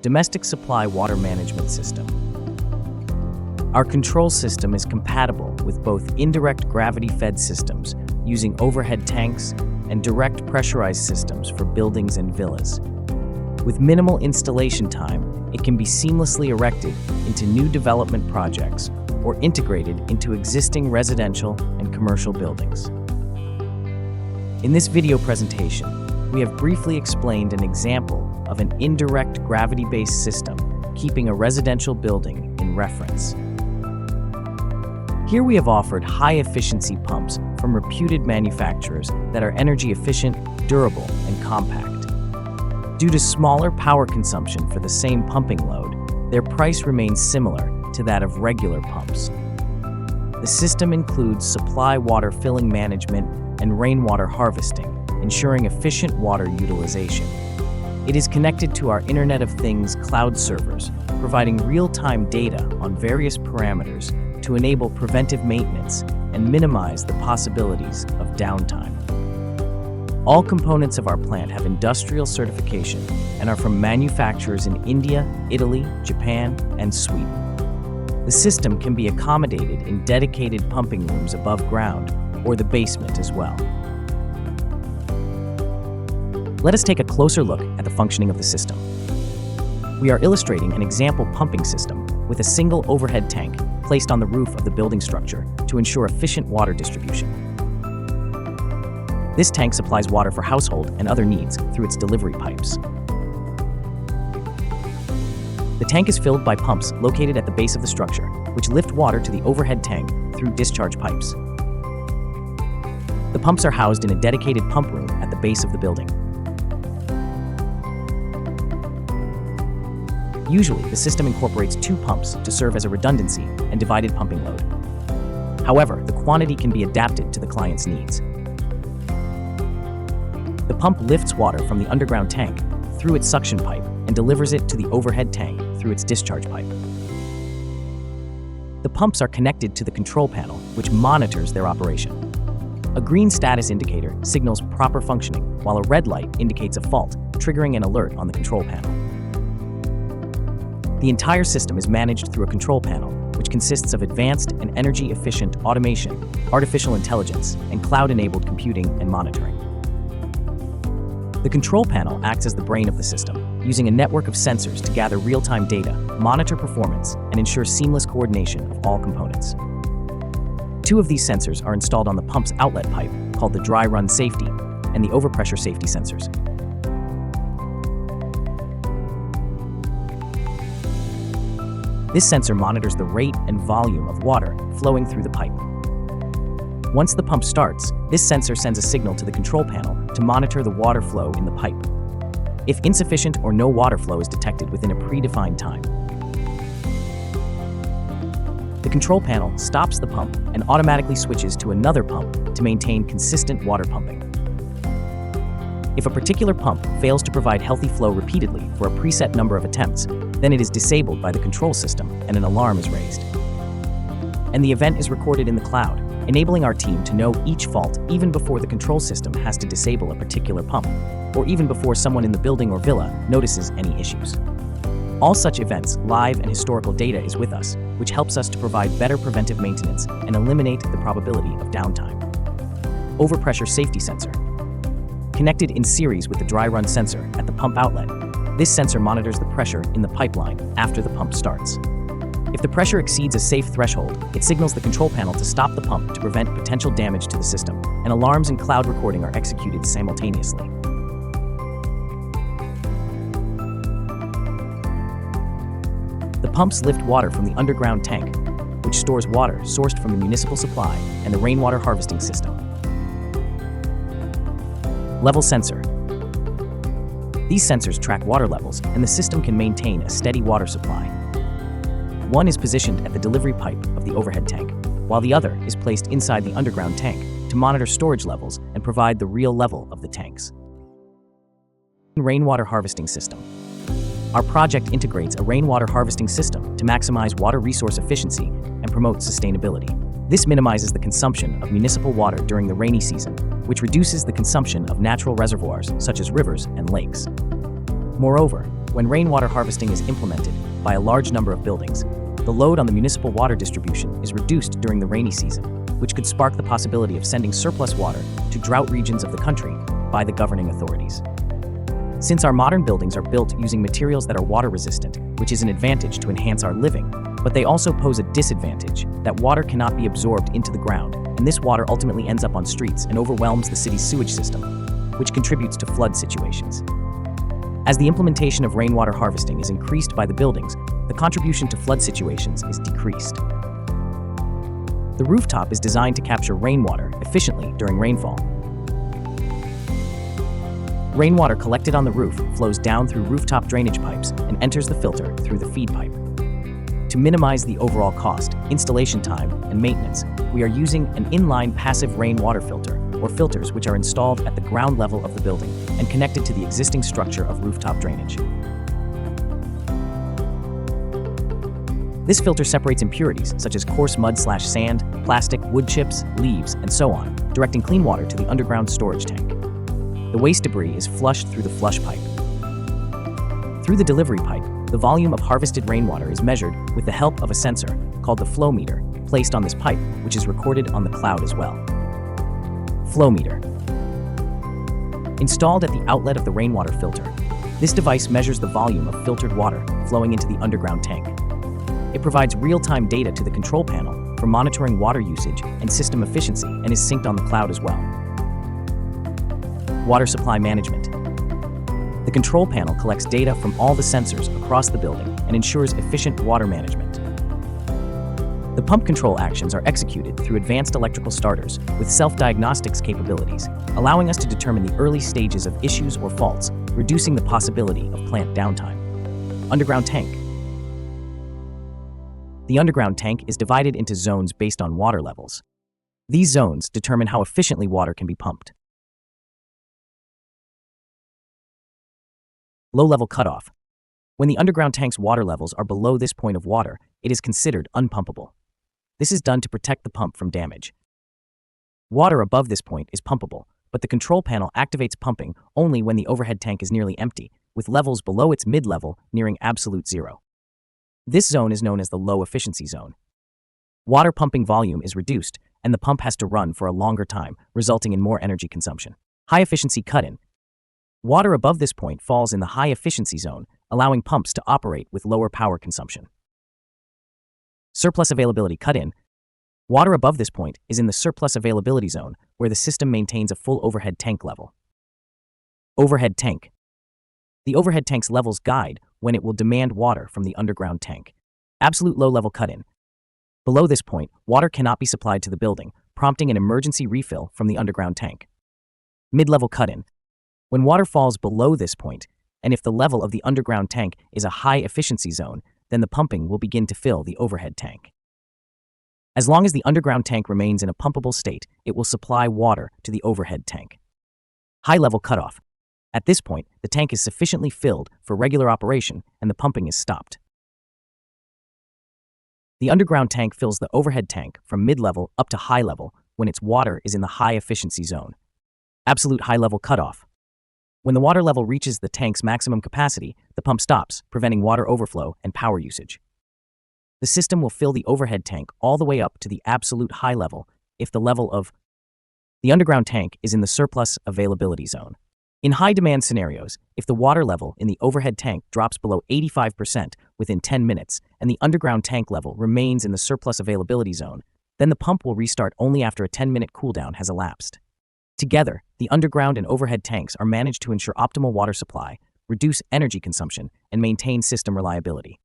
domestic supply water management system. Our control system is compatible with both indirect gravity-fed systems using overhead tanks and direct pressurized systems for buildings and villas. With minimal installation time, it can be seamlessly erected into new development projects or integrated into existing residential and commercial buildings. In this video presentation, we have briefly explained an example of an indirect gravity-based system keeping a residential building in reference. Here we have offered high-efficiency pumps from reputed manufacturers that are energy efficient, durable, and compact. Due to smaller power consumption for the same pumping load, their price remains similar to that of regular pumps. The system includes supply water filling management and rainwater harvesting, ensuring efficient water utilization. It is connected to our Internet of Things cloud servers, providing real-time data on various parameters to enable preventive maintenance and minimize the possibilities of downtime. All components of our plant have industrial certification and are from manufacturers in India, Italy, Japan, and Sweden. The system can be accommodated in dedicated pumping rooms above ground or the basement as well. Let us take a closer look at the functioning of the system. We are illustrating an example pumping system with a single overhead tank placed on the roof of the building structure to ensure efficient water distribution. This tank supplies water for household and other needs through its delivery pipes. The tank is filled by pumps located at the base of the structure, which lift water to the overhead tank through discharge pipes. The pumps are housed in a dedicated pump room at the base of the building. Usually, the system incorporates two pumps to serve as a redundancy and divided pumping load. However, the quantity can be adapted to the client's needs. The pump lifts water from the underground tank through its suction pipe and delivers it to the overhead tank through its discharge pipe. The pumps are connected to the control panel, which monitors their operation. A green status indicator signals proper functioning, while a red light indicates a fault, triggering an alert on the control panel. The entire system is managed through a control panel, which consists of advanced and energy-efficient automation, artificial intelligence, and cloud-enabled computing and monitoring. The control panel acts as the brain of the system, using a network of sensors to gather real-time data, monitor performance, and ensure seamless coordination of all components. Two of these sensors are installed on the pump's outlet pipe, called the dry run safety, and the overpressure safety sensors. This sensor monitors the rate and volume of water flowing through the pipe. Once the pump starts, this sensor sends a signal to the control panel to monitor the water flow in the pipe. If insufficient or no water flow is detected within a predefined time, the control panel stops the pump and automatically switches to another pump to maintain consistent water pumping. If a particular pump fails to provide healthy flow repeatedly for a preset number of attempts, then it is disabled by the control system and an alarm is raised. And the event is recorded in the cloud, enabling our team to know each fault even before the control system has to disable a particular pump, or even before someone in the building or villa notices any issues. All such events, live and historical data is with us, which helps us to provide better preventive maintenance and eliminate the probability of downtime. Overpressure safety sensor. Connected in series with the dry run sensor at the pump outlet, this sensor monitors the pressure in the pipeline after the pump starts. If the pressure exceeds a safe threshold, it signals the control panel to stop the pump to prevent potential damage to the system, and alarms and cloud recording are executed simultaneously. The pumps lift water from the underground tank, which stores water sourced from the municipal supply and the rainwater harvesting system. Level sensor. These sensors track water levels, and the system can maintain a steady water supply. One is positioned at the delivery pipe of the overhead tank, while the other is placed inside the underground tank to monitor storage levels and provide the real level of the tanks. Rainwater harvesting system. Our project integrates a rainwater harvesting system to maximize water resource efficiency and promote sustainability. This minimizes the consumption of municipal water during the rainy season, which reduces the consumption of natural reservoirs such as rivers and lakes. Moreover, When rainwater harvesting is implemented by a large number of buildings, the load on the municipal water distribution is reduced during the rainy season, which could spark the possibility of sending surplus water to drought regions of the country by the governing authorities. Since our modern buildings are built using materials that are water resistant, which is an advantage to enhance our living, but they also pose a disadvantage that water cannot be absorbed into the ground, and this water ultimately ends up on streets and overwhelms the city's sewage system, which contributes to flood situations. As the implementation of rainwater harvesting is increased by the buildings, the contribution to flood situations is decreased. The rooftop is designed to capture rainwater efficiently during rainfall. Rainwater collected on the roof flows down through rooftop drainage pipes and enters the filter through the feed pipe. To minimize the overall cost, installation time, and maintenance, we are using an inline passive rainwater filter, or filters which are installed at the ground level of the building and connected to the existing structure of rooftop drainage. This filter separates impurities such as coarse mud/sand, plastic, wood chips, leaves, and so on, directing clean water to the underground storage tank. The waste debris is flushed through the flush pipe. Through the delivery pipe, the volume of harvested rainwater is measured with the help of a sensor called the flow meter placed on this pipe, which is recorded on the cloud as well. Flow meter. Installed at the outlet of the rainwater filter, this device measures the volume of filtered water flowing into the underground tank. It provides real-time data to the control panel for monitoring water usage and system efficiency and is synced on the cloud as well. Water supply management. The control panel collects data from all the sensors across the building and ensures efficient water management. The pump control actions are executed through advanced electrical starters with self-diagnostics capabilities, allowing us to determine the early stages of issues or faults, reducing the possibility of plant downtime. Underground tank. The underground tank is divided into zones based on water levels. These zones determine how efficiently water can be pumped. Low-level cutoff. When the underground tank's water levels are below this point of water, it is considered unpumpable. This is done to protect the pump from damage. Water above this point is pumpable, but the control panel activates pumping only when the overhead tank is nearly empty, with levels below its mid-level nearing absolute zero. This zone is known as the low-efficiency zone. Water pumping volume is reduced, and the pump has to run for a longer time, resulting in more energy consumption. High-efficiency cut-in. Water above this point falls in the high-efficiency zone, allowing pumps to operate with lower power consumption. Surplus availability cut-in. Water above this point is in the surplus availability zone, where the system maintains a full overhead tank level. Overhead tank. The overhead tank's levels guide when it will demand water from the underground tank. Absolute low-level cut-in. Below this point, water cannot be supplied to the building, prompting an emergency refill from the underground tank. Mid-level cut-in. When water falls below this point, and if the level of the underground tank is a high-efficiency zone, then the pumping will begin to fill the overhead tank. As long as the underground tank remains in a pumpable state, it will supply water to the overhead tank. High-level cutoff. At this point, the tank is sufficiently filled for regular operation and the pumping is stopped. The underground tank fills the overhead tank from mid-level up to high level when its water is in the high-efficiency zone. Absolute high-level cutoff. When the water level reaches the tank's maximum capacity, the pump stops, preventing water overflow and power usage. The system will fill the overhead tank all the way up to the absolute high level if the level of the underground tank is in the surplus availability zone. In high-demand scenarios, if the water level in the overhead tank drops below 85% within 10 minutes and the underground tank level remains in the surplus availability zone, then the pump will restart only after a 10-minute cooldown has elapsed. Together, the underground and overhead tanks are managed to ensure optimal water supply, reduce energy consumption, and maintain system reliability.